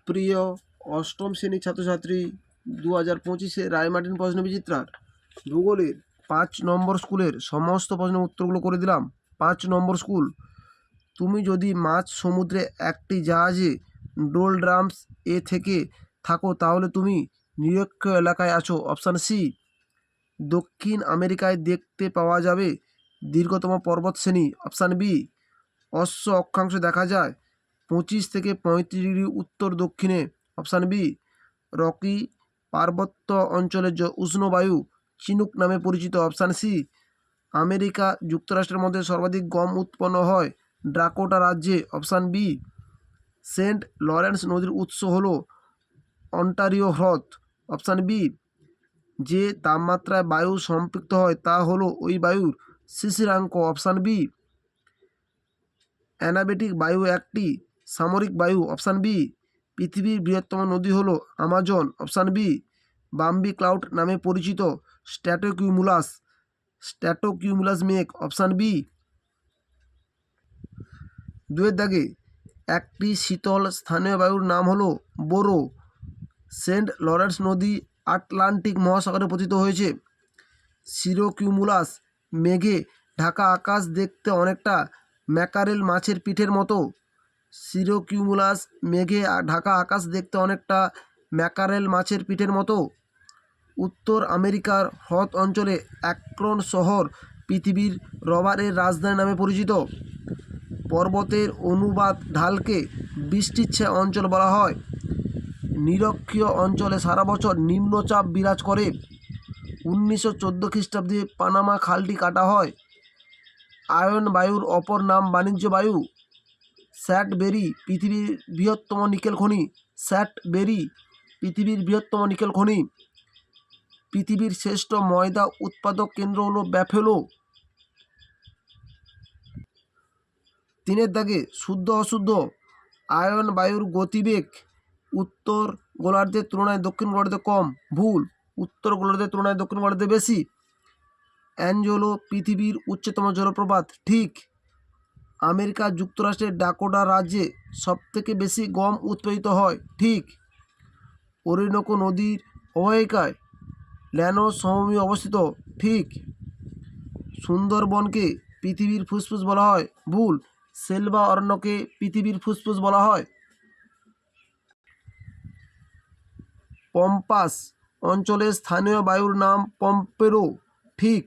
প্রিয় অষ্টম শ্রেণীর ছাত্রছাত্রী 2025 রায়মার্টিন প্রশ্ন বিচিত্রার ভূগোলের 5 নম্বর স্কুলের সমস্ত প্রশ্নের উত্তরগুলো করে দিলাম। 5 নম্বর স্কুল, তুমি যদি মাঝ সমুদ্রে একটি জাহাজে ডোলড্রামস এ থেকে থাকো তাহলে তুমি নিরক্ষীয় এলাকায় আছো। Option C. দক্ষিণ আমেরিকায় দেখতে পাওয়া যাবে দীর্ঘতম পর্বতশ্রেণী। Option B. অশ্ব অক্ষাংশ দেখা যায় 25 থেকে 35 ডিগ্রি উত্তর দক্ষিণে। Option B. রকি পার্বত্য অঞ্চলের উষ্ণ বায়ু চিনুক নামে পরিচিত। Option C. আমেরিকা যুক্তরাষ্ট্রের মধ্যে সর্বাধিক গম উৎপন্ন হয় ডাকোটা রাজ্যে। Option B. সেন্ট লরেন্স নদীর উৎস হল অন্টারিও হ্রদ। Option B. যে তাপমাত্রায় বায়ু সম্পৃক্ত হয় তা হলো ওই বায়ুর শিশিরাঙ্ক। Option B. অ্যানাবেটিক বায়ু একটি সামরিক বায়ু। Option B. পৃথিবীর বৃহত্তম নদী হলো Amazon. Option B. Bumpy cloud নামে পরিচিত স্ট্র্যাটোকিউমুলাস মেঘ। Option B. দুয়ের দাগে একটি শীতল স্থানীয় বায়ুর নাম হলো বোরো। সেন্ট লরেন্স নদী আটলান্টিক মহাসাগরে পতিত হয়েছে। সিরোকিউমুলাস মেঘে ঢাকা আকাশ দেখতে অনেকটা ম্যাকারেল মাছের পিঠের মতো। সিরোকিউমুলাস মেঘে ঢাকা আকাশ দেখতে অনেকটা ম্যাকারেল মাছের পিঠের মতো। উত্তর আমেরিকার হ্রদ অঞ্চলে অ্যাক্রন শহর পৃথিবীর রবারের রাজধানী নামে পরিচিত। পর্বতের অনুবাদ ঢালকে বৃষ্টিচ্ছায়া অঞ্চল বলা হয়। নিরক্ষীয় অঞ্চলে সারা বছর নিম্নচাপ বিরাজ করে। 1914 খ্রিস্টাব্দে পানামা খালটি কাটা হয়। আয়ন বায়ুর অপর নাম বাণিজ্য বায়ু। স্যাটবেরি পৃথিবীর বৃহত্তম নিকেল খনি। স্যাটবেরি পৃথিবীর বৃহত্তম নিকেল খনি। পৃথিবীর শ্রেষ্ঠ ময়দা উৎপাদক কেন্দ্র হলো ব্যাফেলো। তিনের দাগে শুদ্ধ অশুদ্ধ। আয়ন বায়ুর গতিবেগ উত্তর গোলার্ধের তুলনায় দক্ষিণ গোলার্ধে কম। ভুল। উত্তর গোলার্ধের তুলনায় দক্ষিণ গোলার্ধে বেশি। অ্যাঞ্জেলো পৃথিবীর উচ্চতম জলপ্রপাত। ঠিক। আমেরিকা যুক্তরাষ্ট্রের ডাকোটা রাজ্যে সবথেকে বেশি গম উৎপাদিত হয়। ঠিক। ওরিনোকো নদীর অববাহিকায় ল্যানোস সমভূমি অবস্থিত। ঠিক। সুন্দরবনকে পৃথিবীর ফুসফুস বলা হয়। ভুল। সেলভা অরণ্যকে পৃথিবীর ফুসফুস বলা হয়। পম্পাস অঞ্চলের স্থানীয় বায়ুর নাম পম্পেরো। ঠিক।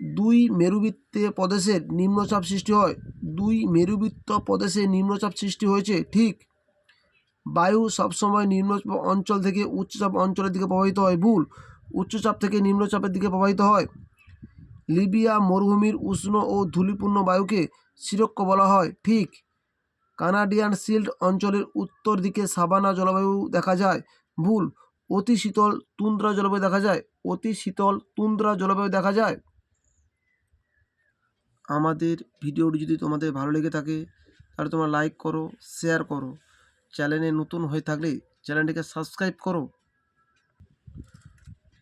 দুই মেরুবৃত্তে প্রদেশের নিম্নচাপ সৃষ্টি হয়। দুই মেরুবৃত্ত প্রদেশে নিম্নচাপ সৃষ্টি হয়েছে। ঠিক। বায়ু সবসময় নিম্নচাপ অঞ্চল থেকে উচ্চচাপ অঞ্চলের দিকে প্রবাহিত হয়। ভুল। উচ্চচাপ থেকে নিম্নচাপের দিকে প্রবাহিত হয়। লিবিয়া মরুভূমির উষ্ণ ও ধূলিপূর্ণ বায়ুকে সিরক্ষ বলা হয়। ঠিক। কানাডিয়ান শিল্ড অঞ্চলের উত্তর দিকে সাভানা জলবায়ু দেখা যায়। ভুল। অতি শীতল তুন্দ্রা জলবায়ু দেখা যায়। অতি শীতল তুন্দ্রা জলবায়ু দেখা যায়। আমাদের ভিডিওটি যদি তোমাদের ভালো লেগে থাকে তাহলে তোমরা লাইক করো, শেয়ার করো। চ্যানেলে নতুন হয়ে থাকলে চ্যানেলটিকে সাবস্ক্রাইব করো।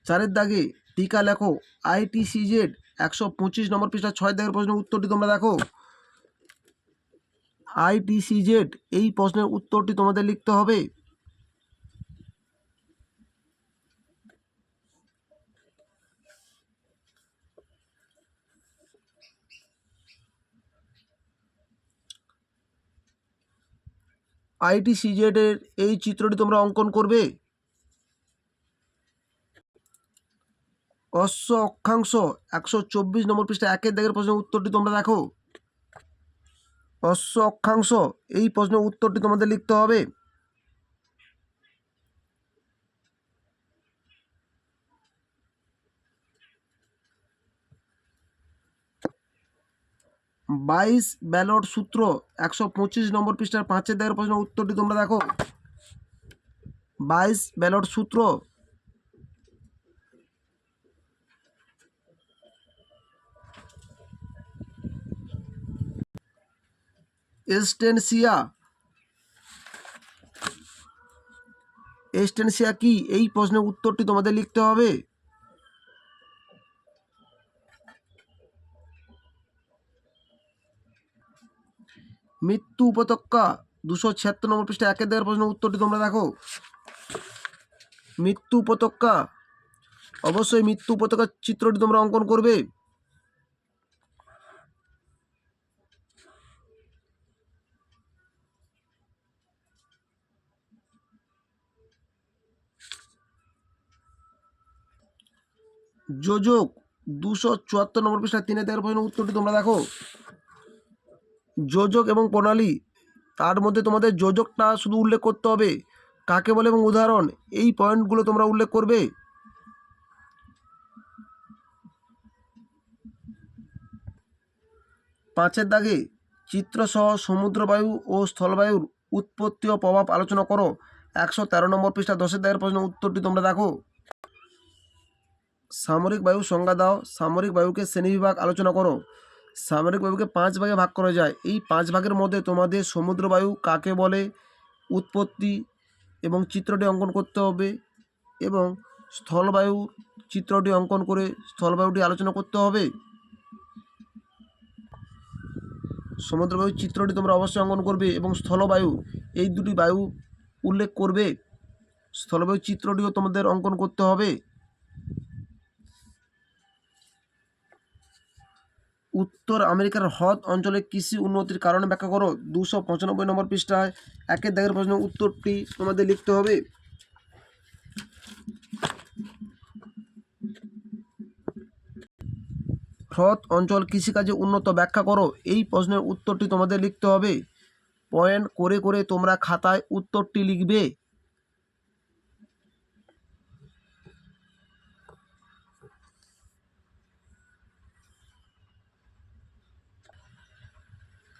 চারের দাগে টিকা লেখো। ITCZ 125 নম্বর পৃষ্ঠা 6 দাগের প্রশ্নের উত্তরটি তোমরা দেখো। ITCZ এই প্রশ্নের উত্তরটি তোমাদের লিখতে হবে। ITCZ এর এই চিত্রটি তোমরা অঙ্কন করবে। অশ্ব অক্ষাংশ 124 নম্বর পৃষ্ঠা 1 দাগের প্রশ্নের উত্তরটি তোমরা দেখো। অশ্ব অক্ষাংশ এই প্রশ্নের উত্তরটি তোমাদের লিখতে হবে। বাইশ ব্যালট সূত্র 125 নম্বর পৃষ্ঠার 5 দাগের প্রশ্নের উত্তরটি তোমরা দেখো। 22 ব্যালট সূত্র। এস্টেনসিয়া কি এই প্রশ্নের উত্তরটি তোমাদের লিখতে হবে। মৃত্যু উপত্যকা 276 নম্বর পৃষ্ঠা 1 দাগের প্রশ্নের উত্তরটি তোমরা দেখো। মৃত্যু উপত্যকা, অবশ্যই মৃত্যু উপত্যকার চিত্রটি তোমরা অঙ্কন করবে। যোজক 274 নম্বর পৃষ্ঠা 3 দাগের প্রশ্নের উত্তরটি তোমরা দেখো। যোজক এবং প্রণালী, তার মধ্যে তোমাদের যোজকটা শুধু উল্লেখ করতে হবে, কাকে বলে এবং উদাহরণ, এই পয়েন্টগুলো তোমরা উল্লেখ করবে। পাঁচের দাগে চিত্রসহ সমুদ্রবায়ু ও স্থলবায়ুর উৎপত্তি ও প্রভাব আলোচনা করো। 113 নম্বর পৃষ্ঠা 10 দাগের প্রশ্নের উত্তরটি তোমরা দেখো। সামরিক বায়ু সংজ্ঞা দাও। সামরিক বায়ুকে শ্রেণীবিভাগ আলোচনা করো। সামরিক বায়ুকে 5 ভাগে ভাগ করা যায়। এই 5 ভাগের মধ্যে তোমাদের সমুদ্র বায়ু কাকে বলে, উৎপত্তি এবং চিত্রটি অঙ্কন করতে হবে, এবং স্থলবায়ু চিত্রটি অঙ্কন করে স্থলবায়ুটি আলোচনা করতে হবে। সমুদ্রবায়ুর চিত্রটি তোমরা অবশ্যই অঙ্কন করবে এবং স্থলবায়ু, এই দুটি বায়ু উল্লেখ করবে। স্থলবায়ুর চিত্রটিও তোমাদের অঙ্কন করতে হবে। উত্তর আমেরিকার হ্রদ অঞ্চলে কৃষি উন্নতির কারণে ব্যাখ্যা করো। 295 নম্বর পৃষ্ঠায় 1 দাগের প্রশ্নের উত্তরটি তোমাদের লিখতে হবে। হ্রদ অঞ্চল কৃষিকাজে উন্নত ব্যাখ্যা করো। এই প্রশ্নের উত্তরটি তোমাদের লিখতে হবে। পয়েন্ট করে করে তোমরা খাতায় উত্তরটি লিখবে।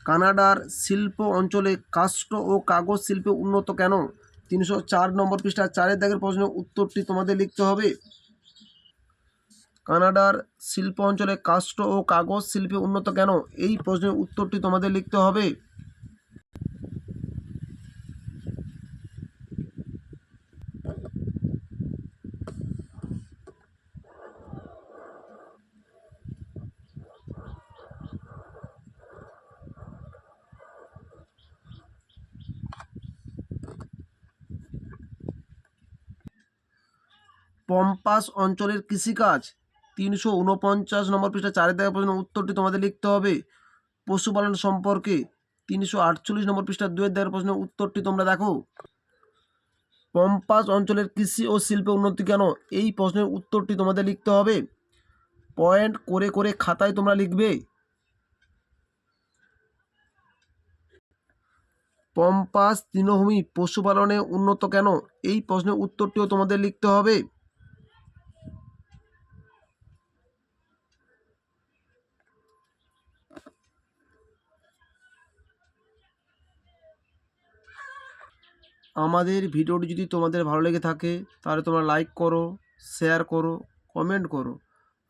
কানাডার শিল্প অঞ্চলে কাষ্ঠ ও কাগজ শিল্পে উন্নত কেন? 304 নম্বর পৃষ্ঠা 4 দাগের প্রশ্নের উত্তরটি তোমাদের লিখতে হবে। কানাডার শিল্প অঞ্চলে কাষ্ঠ ও কাগজ শিল্পে উন্নত কেন? এই প্রশ্নের উত্তরটি তোমাদের লিখতে হবে। পম্পাস অঞ্চলের কৃষিকাজ, 349 নম্বর পৃষ্ঠা 4 দাগের প্রশ্নের উত্তরটি তোমাদের লিখতে হবে। পশুপালন সম্পর্কে 348 নম্বর পৃষ্ঠা 2 দাগের প্রশ্নের উত্তরটি তোমরা দেখো। পম্পাস অঞ্চলের কৃষি ও শিল্পে উন্নতি কেন? এই প্রশ্নের উত্তরটি তোমাদের লিখতে হবে। পয়েন্ট করে করে খাতায় তোমরা লিখবে। পম্পাস তৃণভূমি পশুপালনে উন্নত কেন? এই প্রশ্নের উত্তরটিও তোমাদের লিখতে হবে। আমাদের ভিডিওটি যদি তোমাদের ভালো লেগে থাকে তাহলে তোমরা লাইক করো, শেয়ার করো, কমেন্ট করো।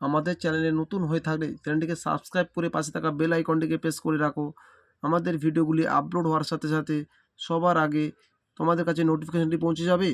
আমাদের চ্যানেলে নতুন হয়ে থাকলে চ্যানেলটিকে সাবস্ক্রাইব করে পাশে থাকা বেল আইকনটিকে প্রেস করে রাখো। আমাদের ভিডিওগুলি আপলোড হওয়ার সাথে সাথে সবার আগে তোমাদের কাছে নোটিফিকেশনটি পৌঁছে যাবে।